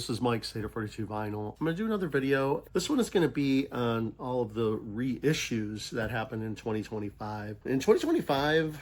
this is Mike, State of 42 Vinyl. I'm going to do another video. This one is going to be on all of the reissues that happened in 2025. In 2025,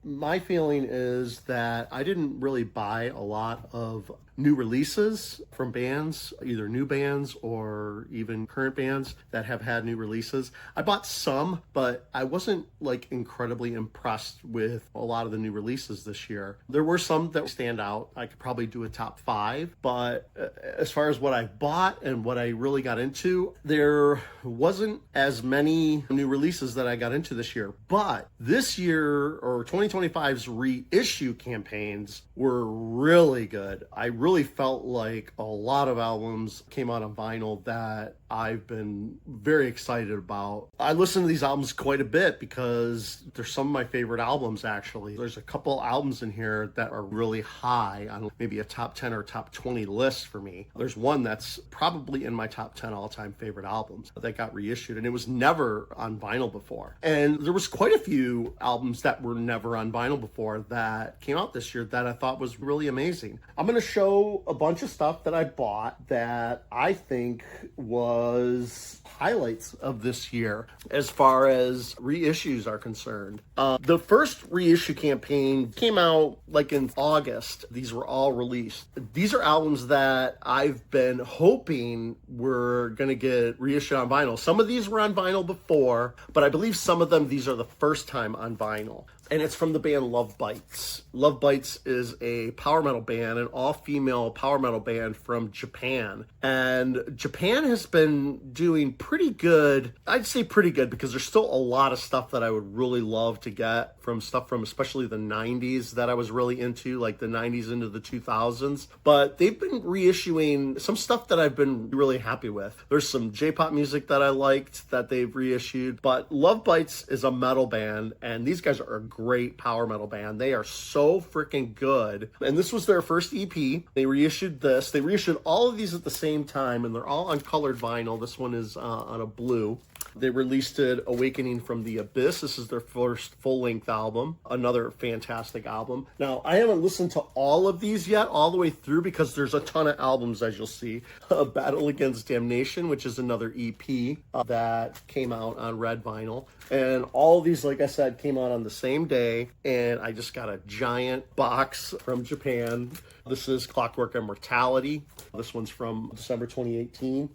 my feeling is that I didn't really buy a lot of new releases from bands, either new bands or even current bands that have had new releases. I bought some, but I wasn't like incredibly impressed with a lot of the new releases this year. There were some that stand out. I could probably do a top 5, but as far as what I bought and what I really got into, there wasn't as many new releases that I got into this year. But this year, or 2025's reissue campaigns, were really good. I really felt like a lot of albums came out on vinyl that I've been very excited about. I listen to these albums quite a bit because they're some of my favorite albums, actually. There's a couple albums in here that are really high on maybe a top 10 or top 20 list for me. There's one that's probably in my top 10 all-time favorite albums that got reissued, and it was never on vinyl before. And there was quite a few albums that were never on vinyl before that came out this year that I thought was really amazing. I'm going to show a bunch of stuff that I bought that I think was highlights of this year as far as reissues are concerned. The first reissue campaign came out like in August. These were all released. These are albums that I've been hoping were going to get reissued on vinyl. Some of these were on vinyl before, but I believe some of them, these are the first time on vinyl. And it's from the band Love Bites. Love Bites is a power metal band, an all-female power metal band from Japan. And Japan has been doing pretty good. I'd say pretty good because there's still a lot of stuff that I would really love to get from stuff from especially the 90s that I was really into, like the 90s into the 2000s. But they've been reissuing some stuff that I've been really happy with. There's some J-pop music that I liked that they've reissued. But Love Bites is a metal band, and these guys are a great power metal band. They are so freaking good. And this was their first EP. They reissued this. They reissued all of these at the same time, and they're all on colored vinyl. This one is on a blue. They released it Awakening from the Abyss. This is their first full-length album. Another fantastic album. Now, I haven't listened to all of these yet, all the way through, because there's a ton of albums, as you'll see. Battle Against Damnation, which is another EP that came out on red vinyl. And all of these, like I said, came out on the same day. And I just got a giant box from Japan. This is Clockwork Immortality. This one's from December 2018.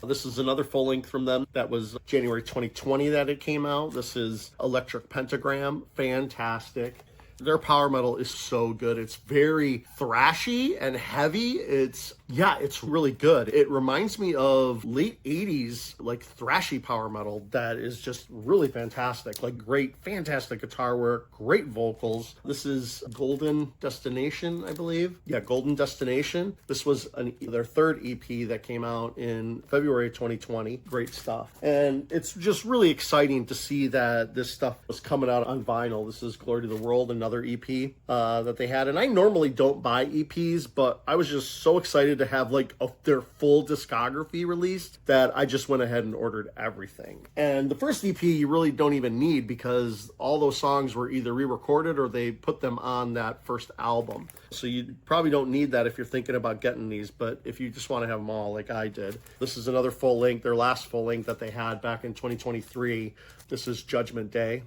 This is another full length from them. That was January 2020 that it came out. This is Electric Pentagram. Fantastic. Their power metal is so good. It's very thrashy and heavy. It's really good. It reminds me of late 80s, like thrashy power metal that is just really fantastic. Like great, fantastic guitar work, great vocals. This is Golden Destination, I believe. Yeah, Golden Destination. This was their third EP that came out in February 2020. Great stuff. And it's just really exciting to see that this stuff was coming out on vinyl. This is Glory to the World, another EP that they had. And I normally don't buy EPs, but I was just so excited to have like their full discography released that I just went ahead and ordered everything. And the first EP you really don't even need because all those songs were either re-recorded or they put them on that first album. So you probably don't need that if you're thinking about getting these, but if you just want to have them all like I did. This is another full length, their last full length that they had back in 2023. This is Judgment Day.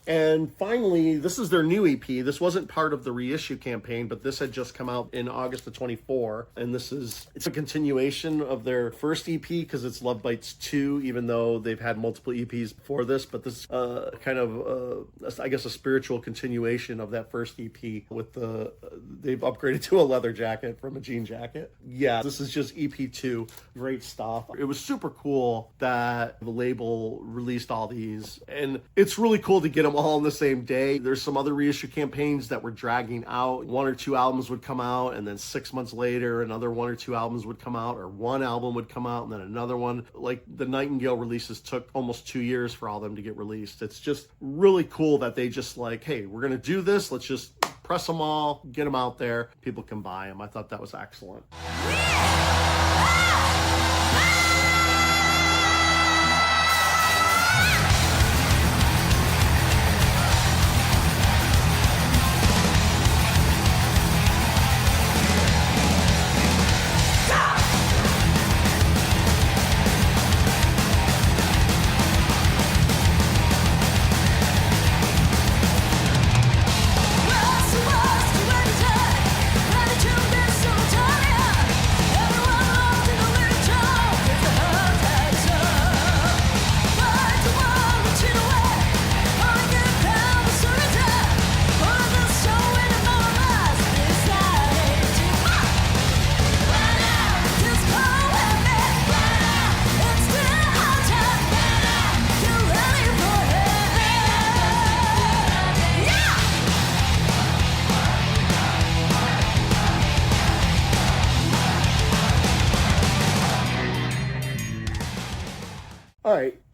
And finally, this is their new EP. This wasn't part of the reissue campaign, but this had just come out in August of 24. And it's a continuation of their first EP because it's Love Bites 2, even though they've had multiple EPs before this. But this kind of, I guess, a spiritual continuation of that first EP with they've upgraded to a leather jacket from a jean jacket. Yeah, this is just EP 2. Great stuff. It was super cool that the label released all these. And it's really cool to get them all on the same day. There's some other reissue campaigns that were dragging out. 1 or 2 albums would come out, and then 6 months later, another 1 or 2 albums would come out, or 1 album would come out, and then another one. Like the Nightingale releases took almost 2 years for all of them to get released. It's just really cool that they just like, hey, we're going to do this. Let's just press them all, get them out there. People can buy them. I thought that was excellent.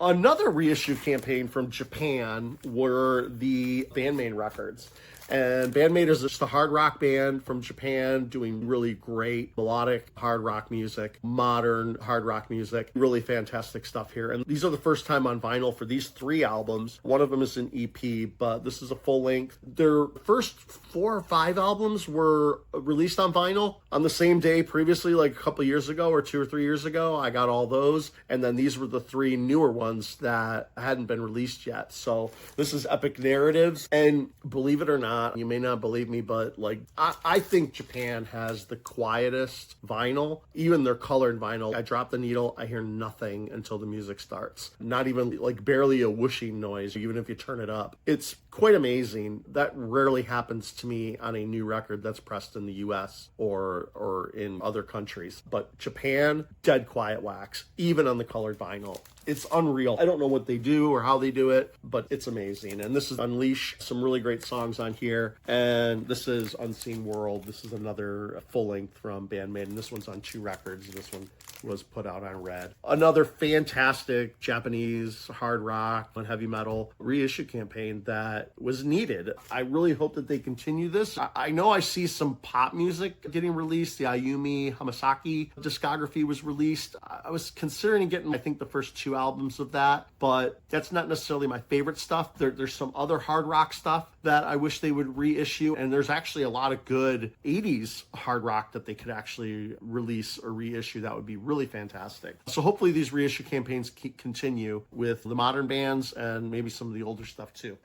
Another reissue campaign from Japan were the Bandmate records. And Bandmate is just a hard rock band from Japan doing really great melodic hard rock music, modern hard rock music, really fantastic stuff here. And these are the first time on vinyl for these 3 albums. One of them is an EP, but this is a full length. Their first 4 or 5 albums were released on vinyl on the same day previously, like a couple years ago or 2 or 3 years ago. I got all those. And then these were the 3 newer ones that hadn't been released yet. So this is Epic Narratives. And believe it or not, you may not believe me, but like I think Japan has the quietest vinyl, even their colored vinyl. I drop the needle, I hear nothing until the music starts. Not even like barely a whooshing noise, even if you turn it up. It's quite amazing. That rarely happens to me on a new record that's pressed in the US or in other countries. But Japan, dead quiet wax, even on the colored vinyl. It's unreal. I don't know what they do or how they do it, but it's amazing. And this is Unleash, some really great songs on here. And this is Unseen World. This is another full length from Bandmate. And this one's on 2 records. This one was put out on Red. Another fantastic Japanese hard rock and heavy metal reissue campaign that was needed. I really hope that they continue this. I know I see some pop music getting released. The Ayumi Hamasaki discography was released. I was considering getting, I think, the first 2 albums of that, but that's not necessarily my favorite stuff. There's some other hard rock stuff that I wish they would reissue, and there's actually a lot of good 80s hard rock that they could actually release or reissue. That would be really fantastic. So hopefully these reissue campaigns continue with the modern bands and maybe some of the older stuff too.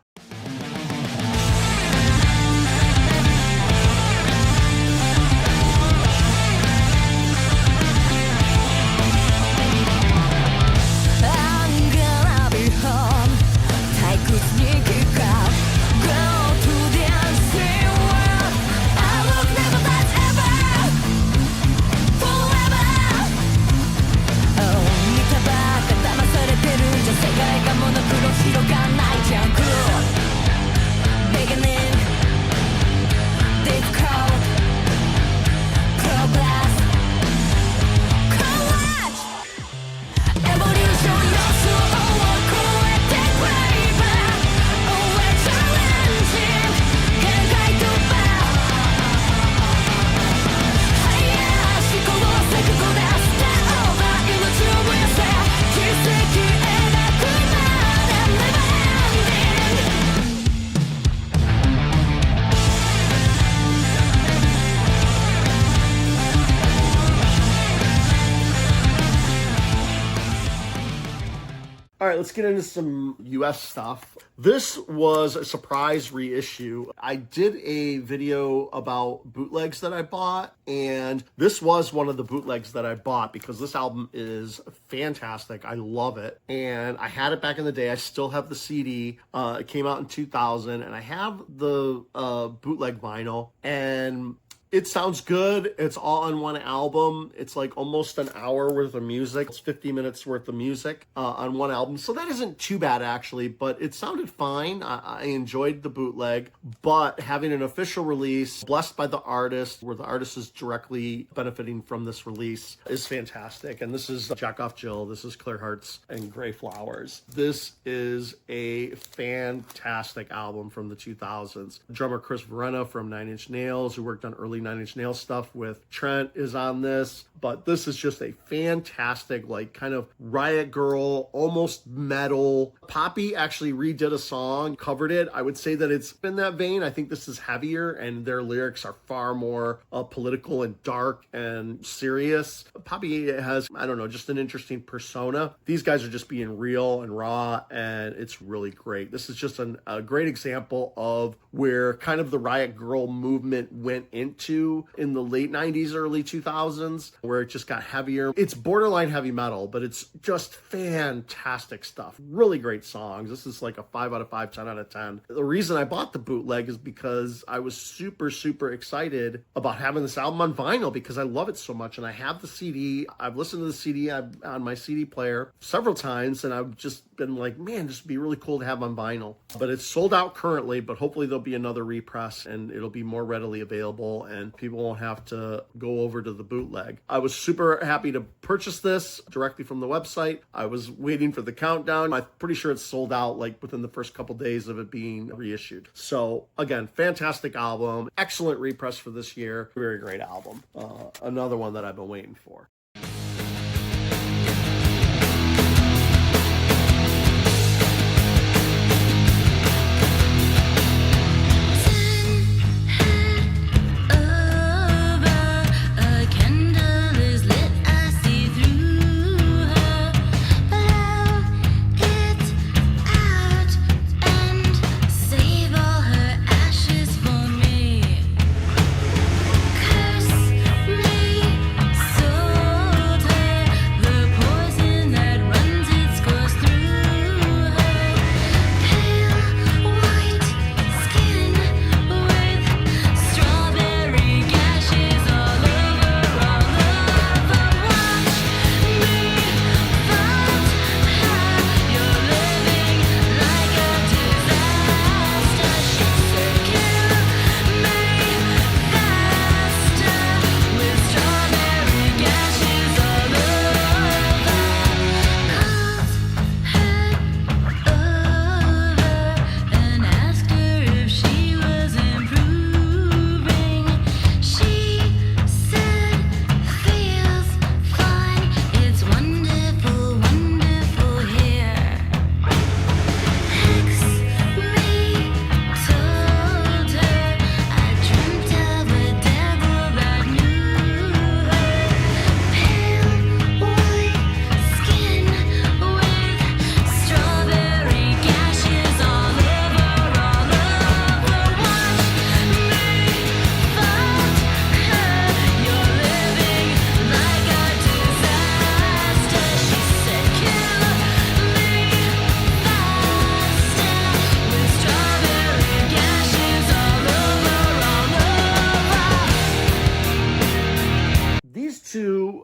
All right, let's get into some US stuff. This was a surprise reissue. I did a video about bootlegs that I bought, and this was one of the bootlegs that I bought because this album is fantastic. I love it. And I had it back in the day. I still have the CD. It came out in 2000, and I have the bootleg vinyl, and it sounds good. It's all on one album. It's like almost an hour worth of music. It's 50 minutes worth of music on one album. So that isn't too bad, actually, but it sounded fine. I enjoyed the bootleg, but having an official release, blessed by the artist, where the artist is directly benefiting from this release, is fantastic. And this is Jack Off Jill. This is Clear Hearts and Gray Flowers. This is a fantastic album from the 2000s. Drummer Chris Verena from Nine Inch Nails, who worked on early Nine Inch Nails stuff with Trent, is on this. But this is just a fantastic, like, kind of Riot Girl, almost metal. Poppy actually redid a song, covered it. I would say that it's in that vein. I think this is heavier, and their lyrics are far more political and dark and serious. Poppy has, I don't know, just an interesting persona. These guys are just being real and raw, and it's really great. This is just a great example of where kind of the Riot Girl movement went into in the late 90s, early 2000s, where it just got heavier. It's borderline heavy metal, but it's just fantastic stuff. Really great songs. This is like a 5 out of 5, 10 out of 10. The reason I bought the bootleg is because I was super, super excited about having this album on vinyl because I love it so much. And I have the CD. I've listened to the CD on my CD player several times, and I've just been like, man, this would be really cool to have on vinyl. But it's sold out currently, but hopefully there'll be another repress and it'll be more readily available and people won't have to go over to the bootleg. I was super happy to purchase this directly from the website. I was waiting for the countdown. I'm pretty sure it's sold out like within the first couple days of it being reissued. So again, fantastic album, excellent repress for this year. Very great album. Another one that I've been waiting for.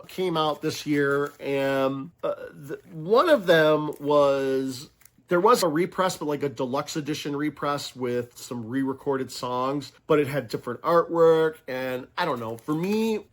Came out this year, and one of them was, there was a repress, but like a deluxe edition repress with some re-recorded songs, but it had different artwork. And I don't know, for me,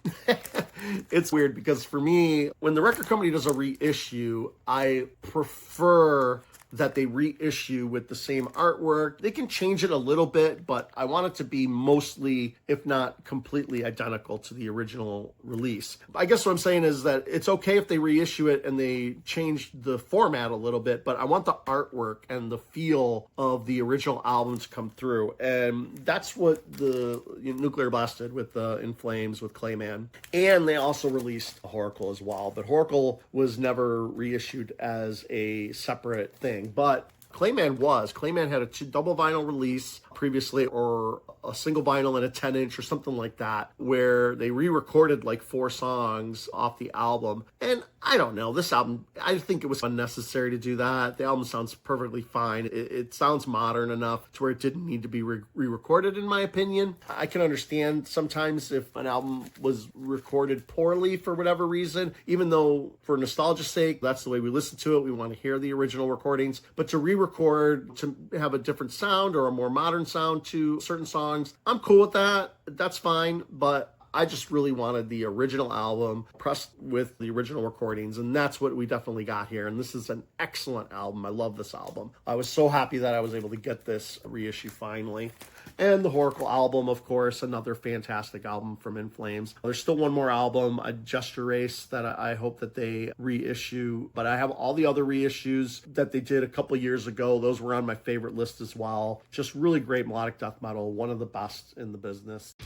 it's weird because for me, when the record company does a reissue, I prefer that they reissue with the same artwork. They can change it a little bit, but I want it to be mostly, if not completely identical to the original release. I guess what I'm saying is that it's okay if they reissue it and they change the format a little bit, but I want the artwork and the feel of the original album to come through. And that's what the Nuclear Blast did with In Flames with Clayman. And they also released Horacle as well, but Horacle was never reissued as a separate thing. But Clayman had a double vinyl release previously, or a single vinyl and a 10-inch or something like that, where they re-recorded like 4 songs off the album. And I don't know, this album, I think it was unnecessary to do that. The album sounds perfectly fine. It sounds modern enough to where it didn't need to be re-recorded, in my opinion. I can understand sometimes if an album was recorded poorly for whatever reason, even though for nostalgia's sake, that's the way we listen to it. We want to hear the original recordings, but to re-record, to have a different sound or a more modern sound to certain songs, I'm cool with that. That's fine, but I just really wanted the original album pressed with the original recordings, and that's what we definitely got here. And this is an excellent album. I love this album. I was so happy that I was able to get this reissue finally. And the Horacle album, of course, another fantastic album from In Flames. There's still one more album, a Gesture Race, that I hope that they reissue. But I have all the other reissues that they did a couple years ago. Those were on my favorite list as well. Just really great melodic death metal, one of the best in the business.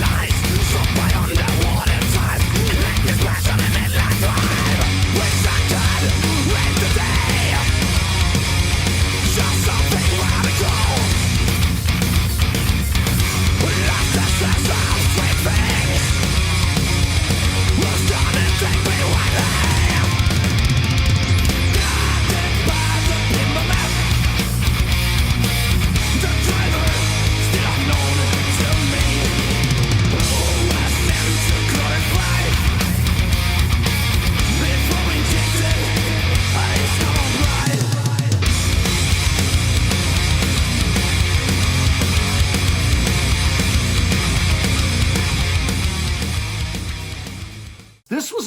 Life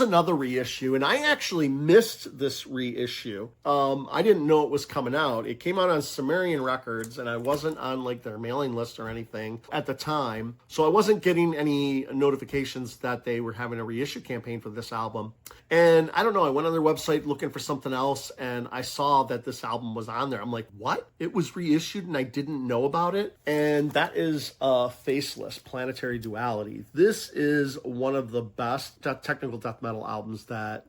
another reissue, and I actually missed this reissue. I didn't know it was coming out. It came out on Sumerian Records, and I wasn't on like their mailing list or anything at the time, so I wasn't getting any notifications that they were having a reissue campaign for this album. And I don't know, I went on their website looking for something else, and I saw that this album was on there. I'm like, what? It was reissued and I didn't know about it? And that is Faceless, Planetary Duality. This is one of the best technical death metal albums that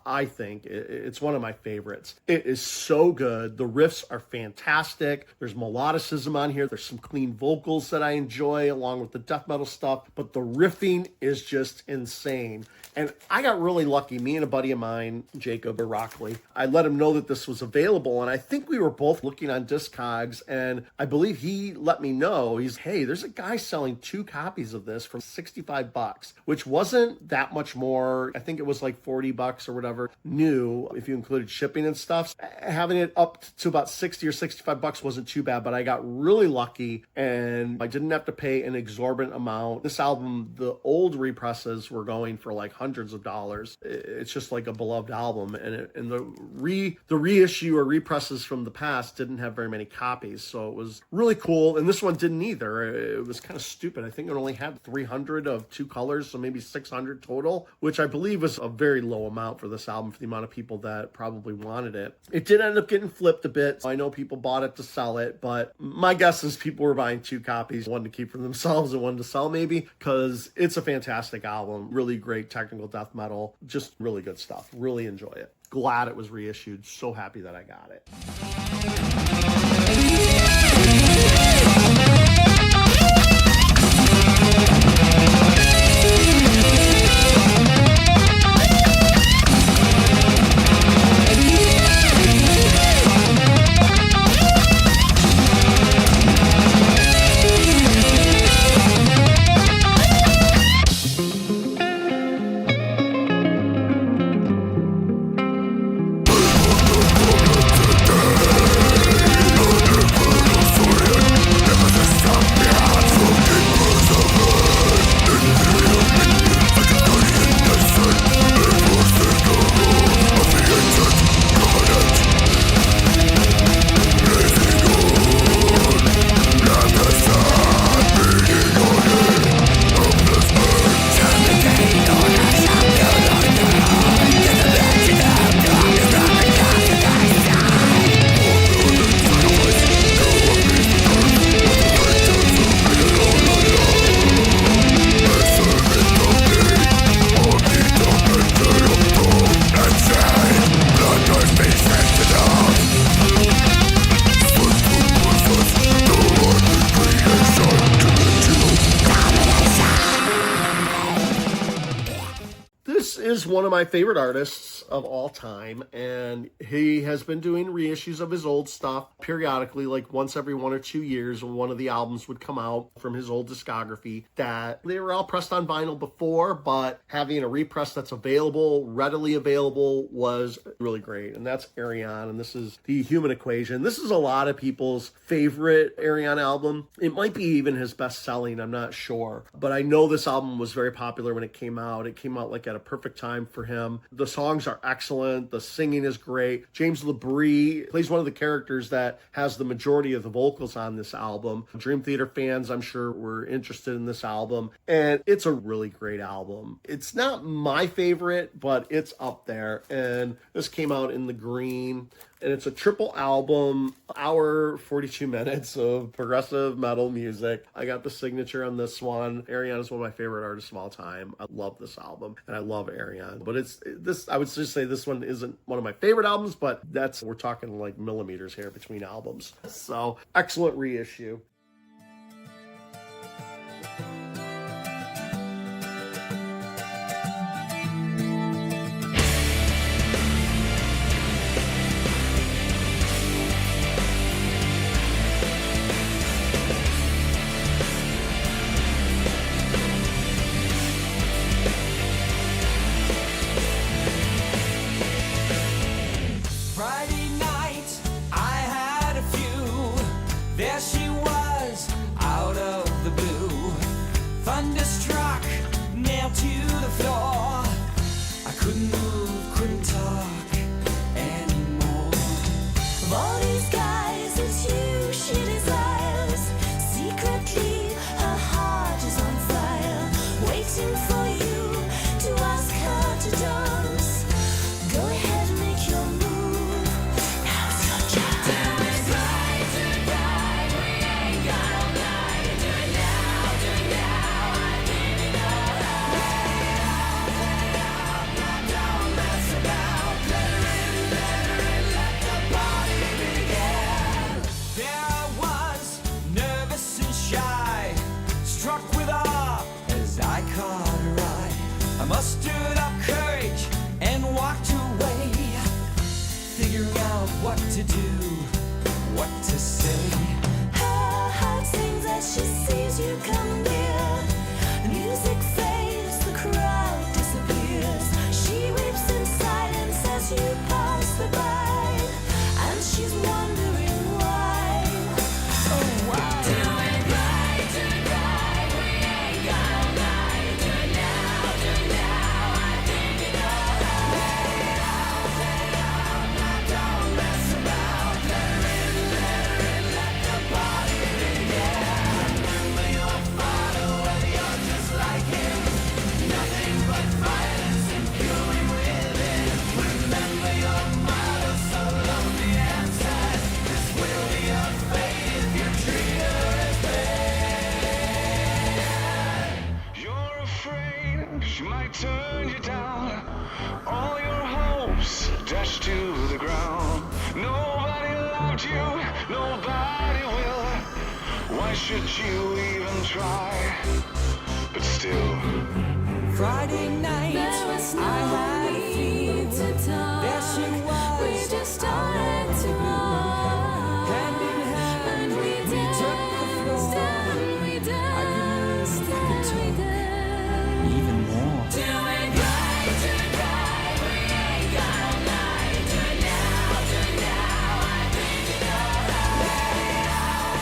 I think. It's one of my favorites. It is so good. The riffs are fantastic. There's melodicism on here. There's some clean vocals that I enjoy along with the death metal stuff, but the riffing is just insane. And I got really lucky. Me and a buddy of mine, Jacob Rockley, I let him know that this was available, and I think we were both looking on Discogs, and I believe he let me know. He's, hey, there's a guy selling 2 copies of this for $65, which wasn't that much more. I think it was like $40 or whatever new if you included shipping and stuff. Having it up to about 60 or $65 wasn't too bad, but I got really lucky and I didn't have to pay an exorbitant amount. This album, the old represses were going for like hundreds of dollars. It's just like a beloved album, and the reissue or represses from the past didn't have very many copies, so it was really cool. And this one didn't either. It was kind of stupid. I think it only had 300 of 2 colors, so maybe 600 total, which I believe was a very low amount for this album for the amount of people that probably wanted it. It did end up getting flipped a bit. I know people bought it to sell it, but my guess is people were buying 2 copies, one to keep for themselves and one to sell maybe, because it's a fantastic album. Really great technical death metal. Just really good stuff. Really enjoy it. Glad it was reissued. So happy that I got it. Is one of my favorite artists of all time, and he has been doing reissues of his old stuff periodically, like once every 1 or 2 years when one of the albums would come out from his old discography that they were all pressed on vinyl before, but having a repress that's available, readily available, was really great. And that's Ayreon, and this is The Human Equation. This is a lot of people's favorite Ayreon album. It might be even his best selling, I'm not sure, but I know this album was very popular when it came out. It came out like at a perfect time for him. The songs are excellent. The singing is great. James LaBrie plays one of the characters that has the majority of the vocals on this album. Dream Theater fans, I'm sure, were interested in this album, and it's a really great album. It's not my favorite, but it's up there, and this came out in the green. And it's a triple album, hour, 42 minutes of progressive metal music. I got the signature on this one. Ayreon is one of my favorite artists of all time. I love this album, and I love Ayreon. But I would just say this one isn't one of my favorite albums, but we're talking like millimeters here between albums. So, excellent reissue. Friday night, I had a few. There she was. what to do, what to say. Her heart sings as she sees you come near. The music fades, the crowd disappears. She weeps in silence as you pass her by, and she's wondering why. Oh, why? Do it right, we ain't got all night. Do it now, I think you know how. Let it out, now don't mess about. Let her in, let the party begin. Remember your father, well, you're just like him. Nothing but violence and fury within. Remember your motto, so lonely and sad. This will be your fate if you treat her as bad. You're afraid she might turn you down. All your hopes dashed to the ground. Nobody loved you, nobody will. Why should you even try? But still, Friday night, There was no I had a need feeling. to talk. There she was. We just started to walk. Hand in hand, And we took the floor. danced, and we danced, I and we danced. even more. Do it right, we ain't got all night. Do it now, I think you know how. Let it out,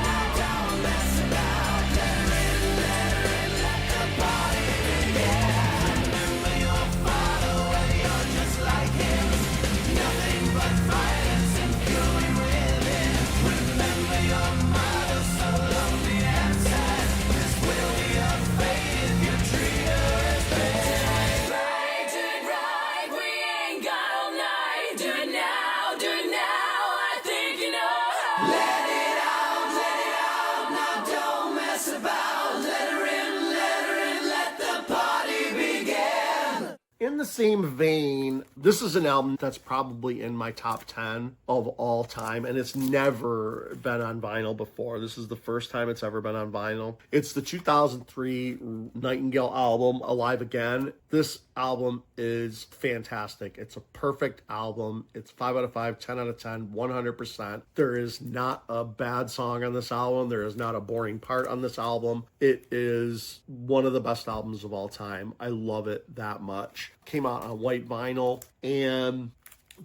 now don't mess about. Let her in, let the party begin. Remember your father, well, you're just like him. Nothing but violence and fury within. Remember your motto, so lonely and sad. This will be your fate if you treat her as bad. Do it right, we ain't got all night. Do it now, I think you know how. Let it out, now don't mess about. Let her in, let the party begin. In the same vein, this is an album that's probably in my top 10 of all time, and it's never been on vinyl before. This is the first time it's ever been on vinyl. It's the 2003 Nightingale album, Alive Again. This album is fantastic. It's a perfect album. It's 5 out of 5, 10 out of 10, 100%. There is not a bad song on this album. There is not a boring part on this album. It is one of the best albums of all time. I love it that much. Came out on white vinyl, and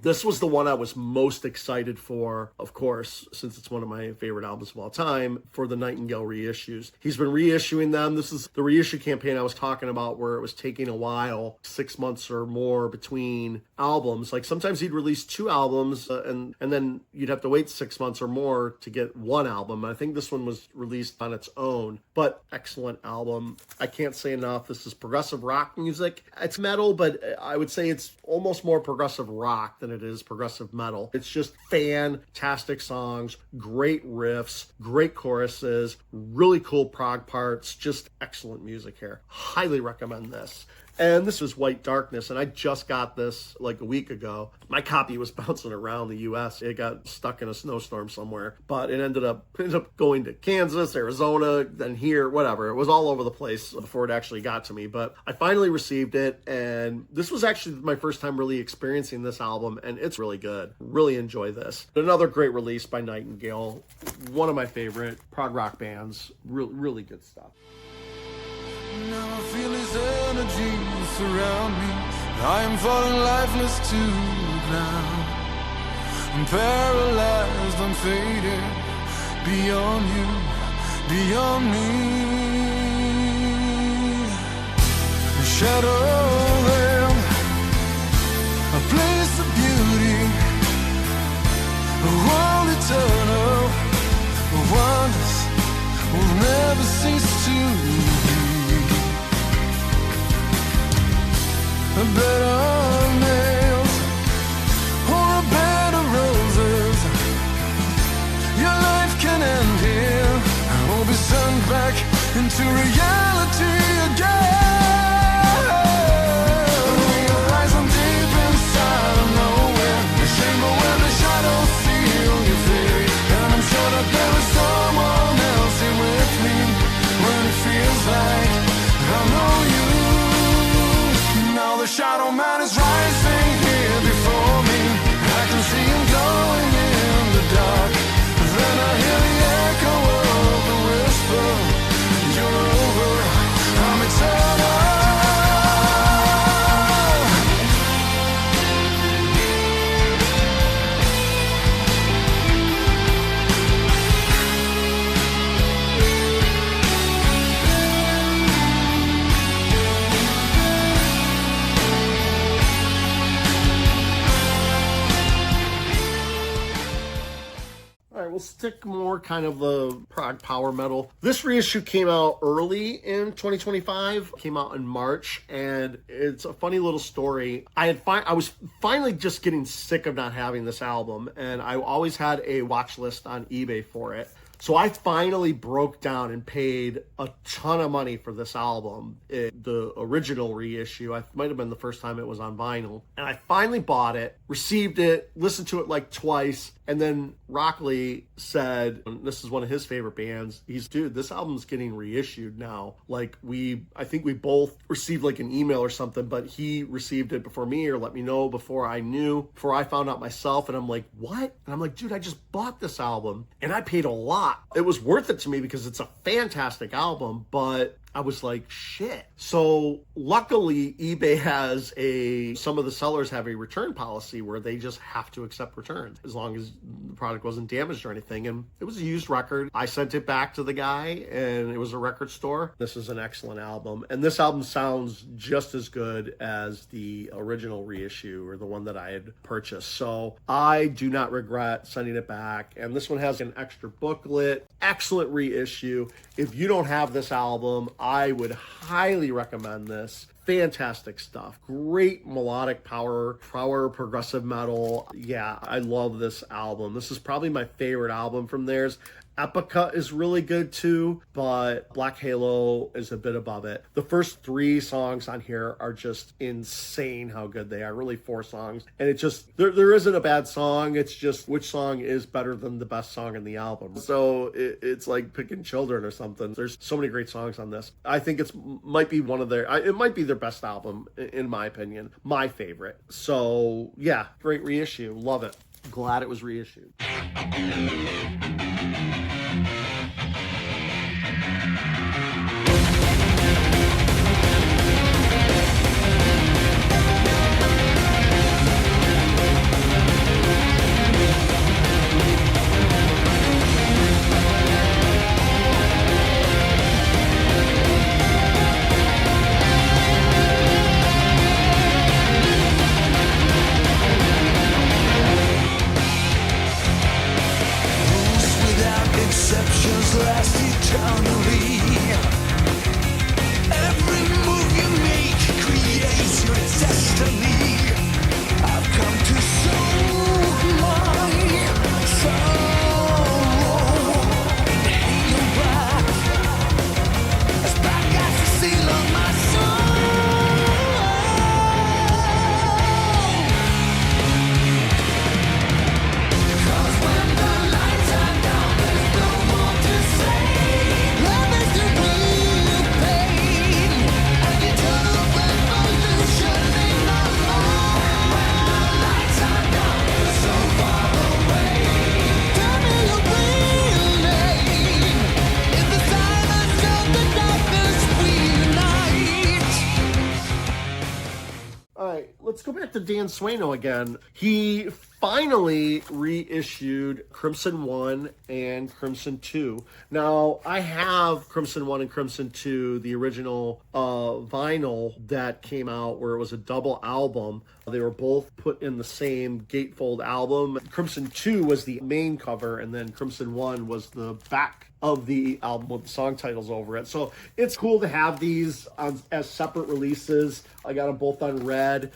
this was the one I was most excited for, of course, since it's one of my favorite albums of all time, for the Nightingale reissues. He's been reissuing them. This is the reissue campaign I was talking about, where it was taking a while, 6 months or more between albums. Like sometimes he'd release 2 albums and then you'd have to wait 6 months or more to get one album. I think this one was released on its own, but excellent album. I can't say enough. This is progressive rock music. It's metal, but I would say it's almost more progressive rock than it is progressive metal. It's just fantastic songs, great riffs, great choruses, really cool prog parts, just excellent music here. Highly recommend this. And this is White Darkness, and I just got this like a week ago. My copy was bouncing around the U.S. It got stuck in a snowstorm somewhere, but it ended up going to Kansas, Arizona, then here, whatever. It was all over the place before it actually got to me, but I finally received it, and this was actually my first time really experiencing this album, and it's really good. Really enjoy this. Another great release by Nightingale, one of my favorite prog rock bands. Really good stuff. Now I feel his energy surround me. I am falling lifeless to the ground. I'm paralyzed, I'm faded. Beyond you, beyond me. The shadow veil, a place of beauty, a world eternal, wonders will never cease to be. A bed of nails or a bed of roses. Your life can end here or be sent back into reality again. When you rise from deep inside of nowhere, the chamber where the shadows seal your fate. And I'm sure that there is someone else here with me when it feels like I know you. The shadow man is rising here before me. I can see him All right, we'll stick more kind of the prog power metal. This reissue came out early in 2025, came out in March, and it's a funny little story. I was finally just getting sick of not having this album, and I always had a watch list on eBay for it. So I finally broke down and paid a ton of money for this album. The original reissue, I might have been the first time it was on vinyl. And I finally bought it, received it, listened to it like twice. And then Rockley said, and this is one of his favorite bands, dude, this album's getting reissued now. Like I think we both received like an email or something, but he received it before me or let me know before I found out myself. And I'm like, what? And I'm like, dude, I just bought this album and I paid a lot. It was worth it to me because it's a fantastic album, but I was like, shit. So luckily eBay has some of the sellers have a return policy where they just have to accept returns as long as the product wasn't damaged or anything. And it was a used record. I sent it back to the guy and it was a record store. This is an excellent album. And this album sounds just as good as the original reissue or the one that I had purchased. So I do not regret sending it back. And this one has an extra booklet, excellent reissue. If you don't have this album, I would highly recommend this. Fantastic stuff. Great melodic power progressive metal. Yeah, I love this album. This is probably my favorite album from theirs. Epica is really good too, but Black Halo is a bit above it. The first 3 songs on here are just insane how good they are. Really 4 songs. And it just, there isn't a bad song. It's just which song is better than the best song in the album. So it's like picking children or something. There's so many great songs on this. I think it might be their best album in my opinion. My favorite. So yeah, great reissue. Love it. Glad it was reissued. Exceptions last eternally. Every move you make creates your destiny. I've come to sow my sorrow and hang back as the seal on my soul. Cause when the lights are down, there's no more to say. Love is the real pain, and eternal revolution in my mind. When the lights are down, you're so far away. Tell me your real name. In the silence of the darkness we unite. All right, let's go back to Dan Sueno again. He finally reissued Crimson 1 and Crimson 2. Now, I have Crimson 1 and Crimson 2, the original vinyl that came out where it was a double album. They were both put in the same gatefold album. Crimson 2 was the main cover, and then Crimson 1 was the back of the album with the song titles over it. So it's cool to have these as separate releases. I got them both on red.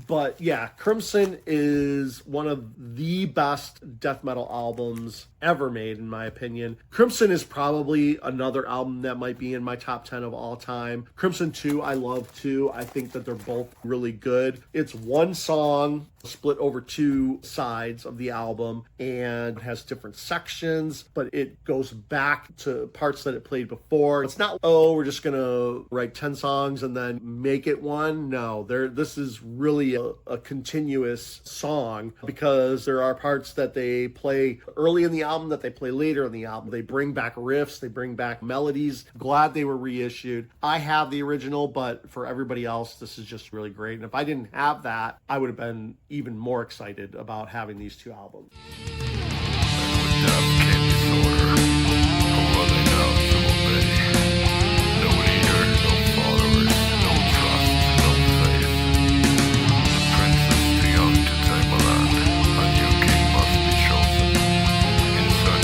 But yeah, Crimson is one of the best death metal albums ever made, in my opinion. Crimson is probably another album that might be in my top 10 of all time. Crimson 2, I love too. I think that they're both really good. It's one song split over 2 sides of the album and has different sections, but it goes back to parts that it played before. It's not, oh, we're just gonna write 10 songs and then make it one. No, this is really a continuous song, because there are parts that they play early in the album that they play later in the album. They bring back riffs, they bring back melodies. Glad they were reissued. I have the original, but for everybody else, this is just really great. And if I didn't have that, I would have been even more excited about having these 2 albums. Inside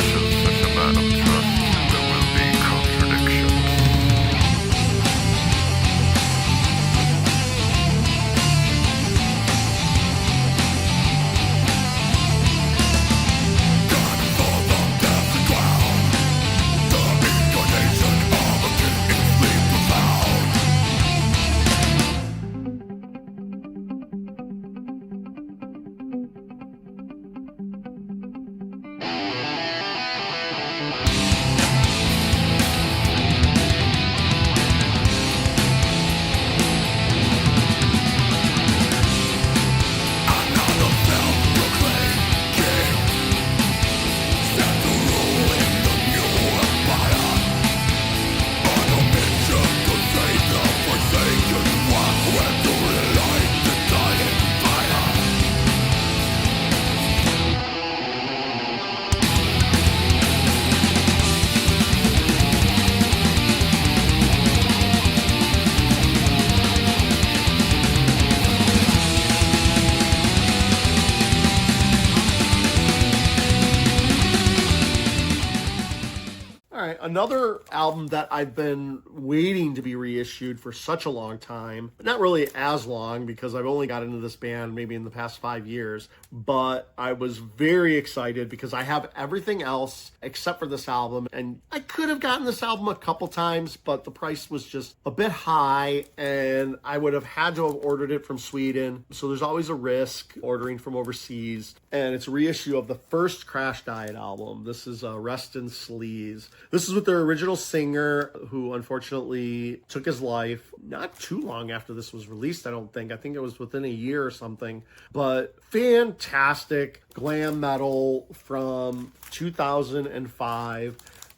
right, another album that I've been waiting to be reissued for such a long time. Not really as long, because I've only got into this band maybe in the past 5 years, but I was very excited because I have everything else except for this album, and I could have gotten this album a couple times, but the price was just a bit high, and I would have had to have ordered it from Sweden, so there's always a risk ordering from overseas. And it's a reissue of the first Crash Diet album. This is Rest in Sleaze. This is with their original singer, who unfortunately took his life not too long after this was released, I don't think. I think it was within a year or something. But fantastic glam metal from 2005,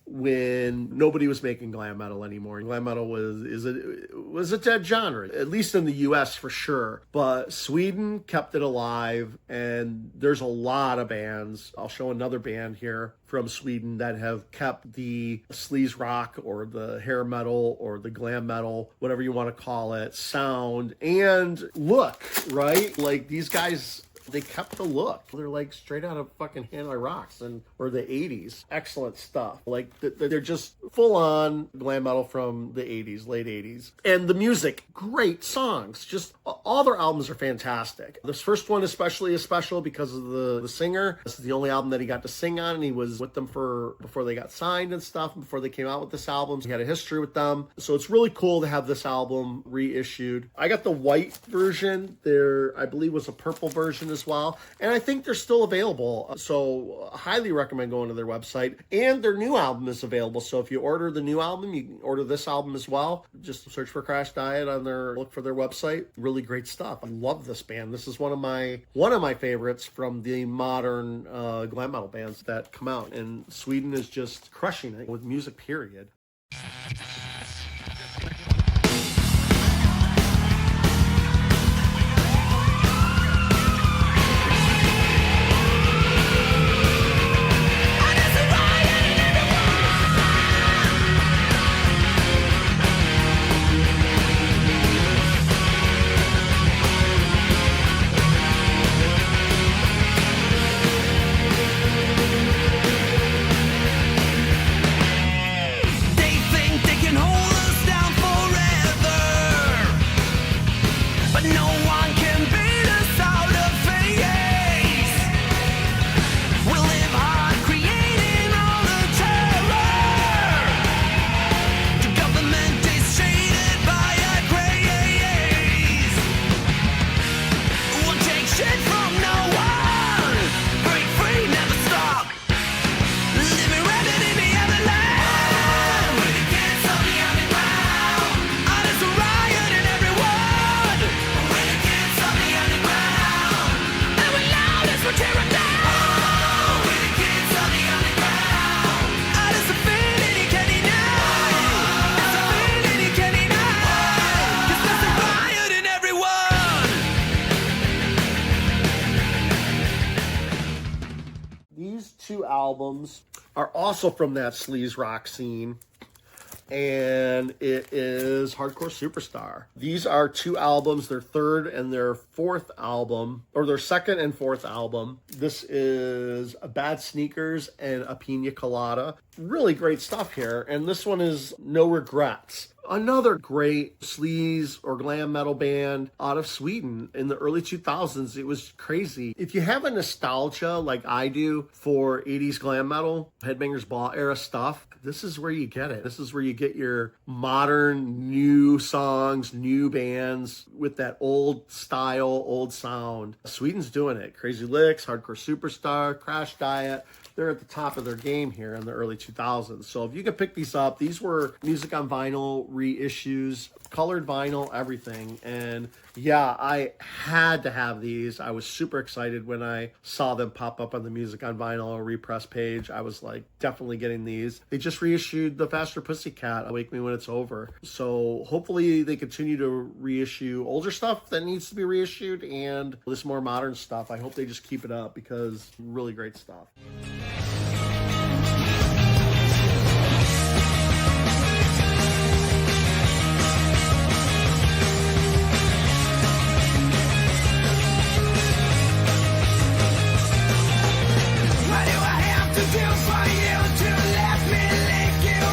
when nobody was making glam metal anymore. Glam metal was a dead genre, at least in the US for sure. But Sweden kept it alive, and there's a lot of bands. I'll show another band here from Sweden that have kept the sleaze rock or the hair metal or the glam metal, whatever you want to call it, sound and look, right? Like, these guys, they kept the look. They're like straight out of fucking Hanoi Rocks or the 80s. Excellent stuff. Like, they're just full on glam metal from the 80s, late 80s. And the music, great songs. Just all their albums are fantastic. This first one especially is special because of the singer. This is the only album that he got to sing on, and he was with them before they got signed and stuff, before they came out with this album. So he had a history with them. So it's really cool to have this album reissued. I got the white version. There, I believe, was a purple version as well, and I think they're still available, so highly recommend going to their website. And their new album is available, so if you order the new album, you can order this album as well. Just search for Crash Diet look for their website. Really great stuff. I love this band. This is one of my favorites from the modern glam metal bands that come out, and Sweden is just crushing it with music, period. Two albums are also from that sleaze rock scene, and it is Hardcore Superstar. These are two albums, their third and their fourth album, or their second and fourth album. This is a Bad Sneakers and a Pina Colada. Really great stuff here, and this one is No Regrets. Another great sleaze or glam metal band out of Sweden in the early 2000s. It was crazy. If you have a nostalgia like I do for 80s glam metal, Headbangers Ball era stuff, this is where you get it. This is where you get your modern, new songs, new bands with that old style, old sound. Sweden's doing it. Crazy Licks, Hardcore Superstar, Crash Diet. They're at the top of their game here in the early 2000s. So if you can pick these up, these were music on vinyl reissues, colored vinyl, everything. And yeah, I had to have these. I was super excited when I saw them pop up on the music on vinyl repress page. I was like, definitely getting these. They just reissued the Faster Pussycat, Wake Me When It's Over. So hopefully they continue to reissue older stuff that needs to be reissued and this more modern stuff. I hope they just keep it up because really great stuff. What do I have to do for you to let me lick you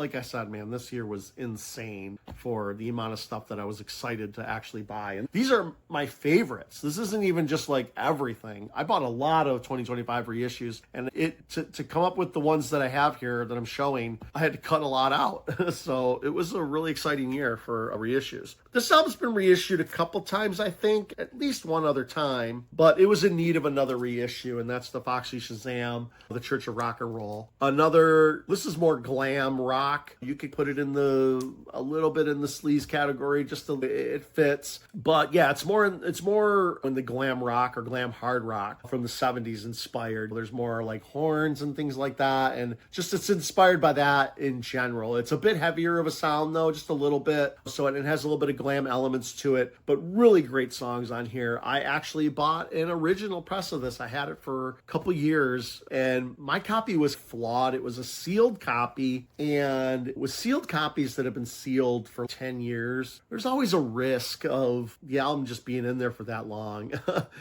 like I said, man, this year was insane for the amount of stuff that I was excited to actually buy. And these are my favorites. This isn't even just like everything. I bought a lot of 2025 reissues, and to come up with the ones that I have here that I'm showing, I had to cut a lot out. So it was a really exciting year for reissues. This album's been reissued a couple times, I think, at least one other time, but it was in need of another reissue, and that's the Foxy Shazam, The Church of Rock and Roll. This is more glam rock. You could put it in a little bit in the sleaze category, just it fits. But yeah, it's more in the glam rock or glam hard rock from the 70s inspired. There's more like horns and things like that, and just it's inspired by that in general. It's a bit heavier of a sound though, just a little bit. So it has a little bit of glam elements to it, but really great songs on here. I actually bought an original press of this. I had it for a couple years, and my copy was flawed. It was a sealed copy, and with sealed copies that have been sealed for 10 years, there's always a risk of the album just being in there for that long,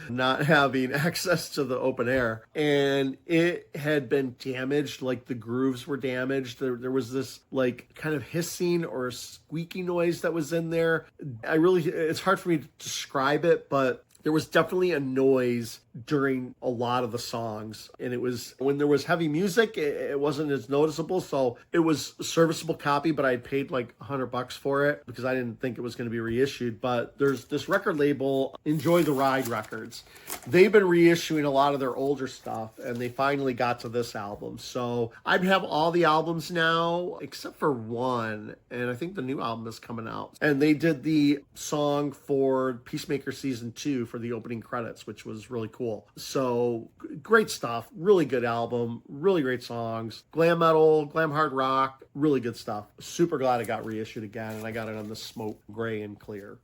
not having access to the open air. And it had been damaged, like the grooves were damaged. There was this like kind of hissing or squeaky noise that was in there. It's hard for me to describe it, but there was definitely a noise during a lot of the songs, and it was when there was heavy music, it wasn't as noticeable. So it was a serviceable copy, but I had paid like $100 for it because I didn't think it was going to be reissued. But there's this record label, Enjoy the Ride Records. They've been reissuing a lot of their older stuff, and they finally got to this album. So I have all the albums now except for one, and I think the new album is coming out. And they did the song for Peacemaker Season 2 for the opening credits, which was really cool. So great stuff, really good album, really great songs, glam metal, glam hard rock, really good stuff. Super glad it got reissued again, and I got it on the smoke gray and clear.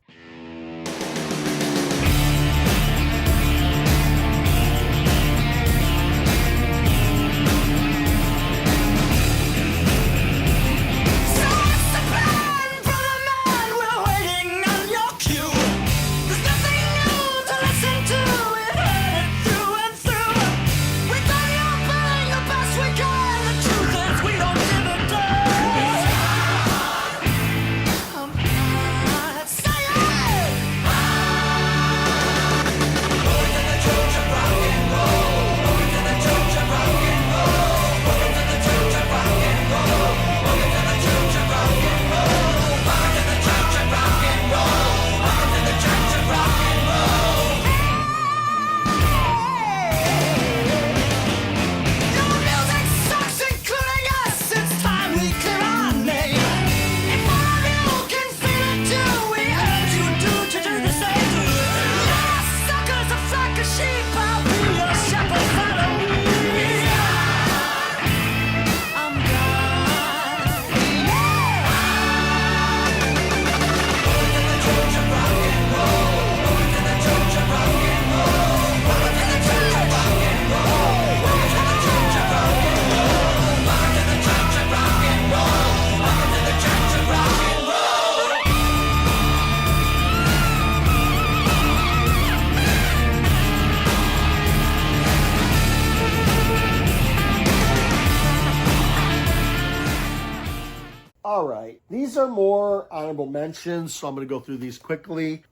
All right, these are more honorable mentions, so I'm going to go through these quickly.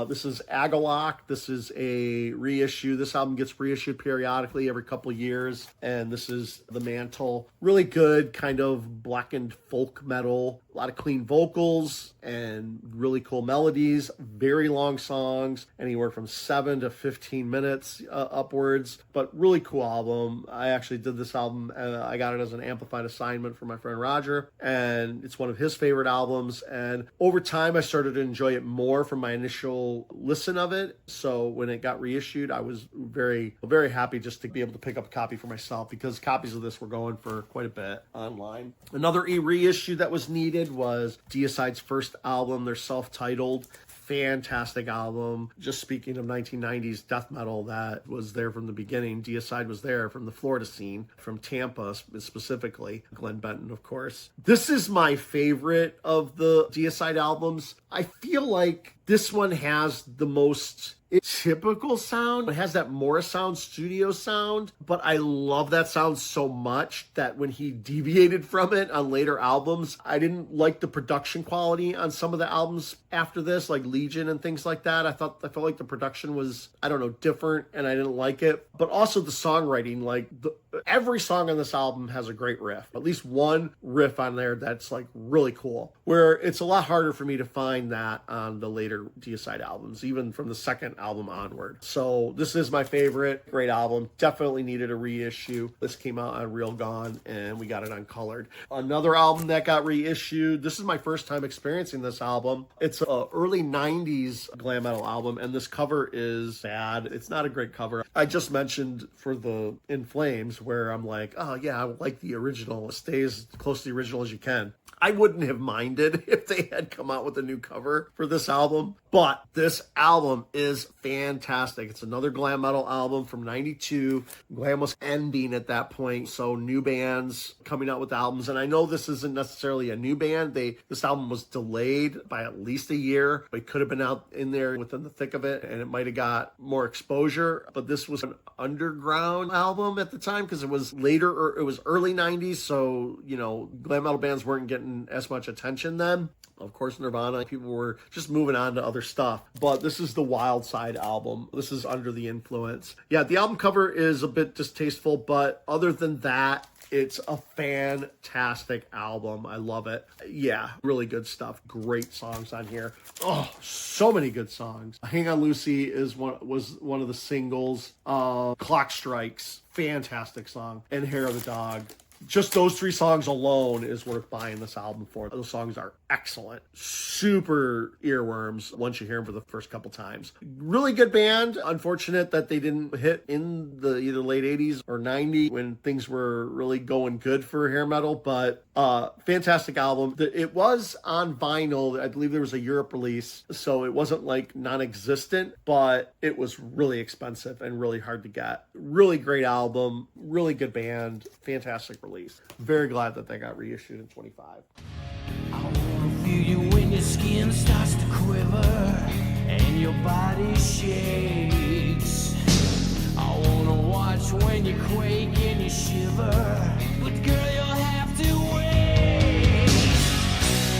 This is Agalok. This is a reissue. This album gets reissued periodically every couple of years, and this is The Mantle. Really good kind of blackened folk metal. A lot of clean vocals and really cool melodies. Very long songs, anywhere from 7 to 15 minutes upwards, but really cool album. I actually did this album. I got it as an amplified assignment from my friend Roger, and it's one of his favorite albums. And over time, I started to enjoy it more from my initial listen of it. So when it got reissued, I was very, very happy just to be able to pick up a copy for myself, because copies of this were going for quite a bit online. Another reissue that was needed was Deicide's first album, their self-titled. Fantastic album. Just speaking of 1990s death metal that was there from the beginning, Deicide was there from the Florida scene, from Tampa specifically. Glenn Benton, of course. This is my favorite of the Deicide albums. I feel like this one has the most It's typical sound. It has that Morris Sound studio sound, but I love that sound so much that when he deviated from it on later albums, I didn't like the production quality on some of the albums after this, like Legion and things like that. I felt like the production was, I don't know, different, and I didn't like it. But also the songwriting, like every song on this album has a great riff. At least one riff on there that's like really cool, where it's a lot harder for me to find that on the later Deicide albums, even from the second album onward. So this is my favorite. Great album. Definitely needed a reissue. This came out on Real Gone, and we got it on Colored. Another album that got reissued. This is my first time experiencing this album. It's a early 90s glam metal album, and this cover is bad. It's not a great cover. I just mentioned for the In Flames, where I'm like, oh yeah, I like the original. Stay as close to the original as you can. I wouldn't have minded if they had come out with a new cover for this album, but this album is fantastic. It's another glam metal album from 92. Glam was ending at that point, so new bands coming out with albums. And I know this isn't necessarily a new band. This album was delayed by at least a year. It could have been out in there within the thick of it, and it might have got more exposure. But this was an underground album at the time because it was later, or it was early 90s, so, you know, glam metal bands weren't getting as much attention then. Of course, Nirvana, people were just moving on to other stuff. But this is the Wild Side album. This is Under the Influence. Yeah, the album cover is a bit distasteful, but other than that, it's a fantastic album. I love it. Yeah, really good stuff. Great songs on here. Oh, so many good songs. Hang On Lucy was one of the singles. Clock Strikes, fantastic song. And Hair of the Dog. Just those three songs alone is worth buying this album for. Those songs are excellent. Super earworms once you hear them for the first couple times. Really good band. Unfortunate that they didn't hit in the either late 80s or 90 when things were really going good for hair metal, but fantastic album. It was on vinyl. I believe there was a Europe release, so it wasn't like non-existent, but it was really expensive and really hard to get. Really great album. Really good band. Fantastic release. Very glad that they got reissued in 25. I wanna feel you when your skin starts to quiver and your body shakes. I wanna watch when you quake and you shiver, but girl, you'll have to wait.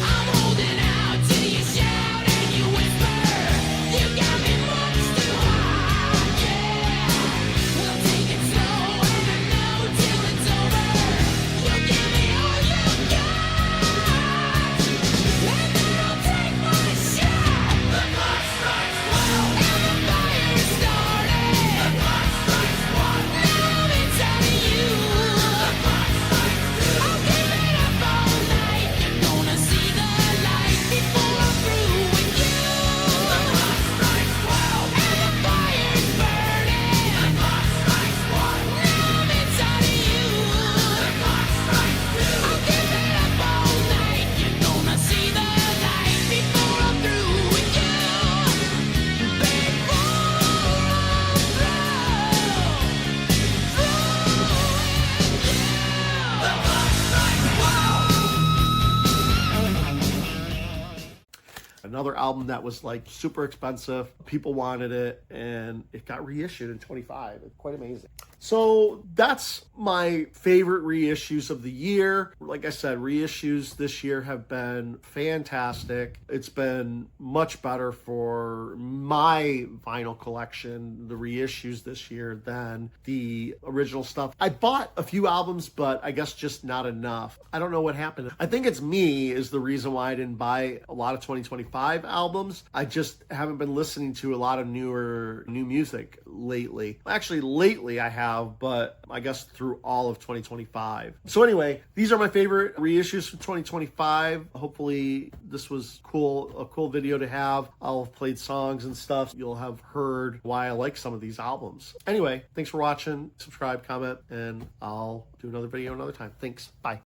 I'm holding out till you shout and you whisper, you got me much too high, yeah. We'll take it slow and I know till it's over. You give me all you got, and then I'll take my shot. The clock strikes 12 and the fire started. The clock strikes 1. Now I'm inside of you. The clock strikes 2. I'll give it up all night. You're gonna see the light before I'm through with you. The clock strikes 12 and the fire's burning. The clock strikes 1. Now I'm inside of you. The clock strikes 2. I'll give it up all night. You're gonna see the light before I'm through with you. Before I'm through with you. The clock strikes 12. Another album that was like super expensive. People wanted it, and it got reissued in 25. It's quite amazing. So that's my favorite reissues of the year. Like I said, reissues this year have been fantastic. It's been much better for my vinyl collection, the reissues this year, than the original stuff. I bought a few albums, but I guess just not enough. I don't know what happened. I think it's me is the reason why I didn't buy a lot of 2025 albums. I just haven't been listening to a lot of new music lately. Actually, lately I have, but I guess through all of 2025. So anyway, these are my favorite reissues from 2025. Hopefully this was a cool video to have. I'll have played songs and stuff. You'll have heard why I like some of these albums. Anyway, thanks for watching. Subscribe, comment, and I'll do another video another time. Thanks. Bye.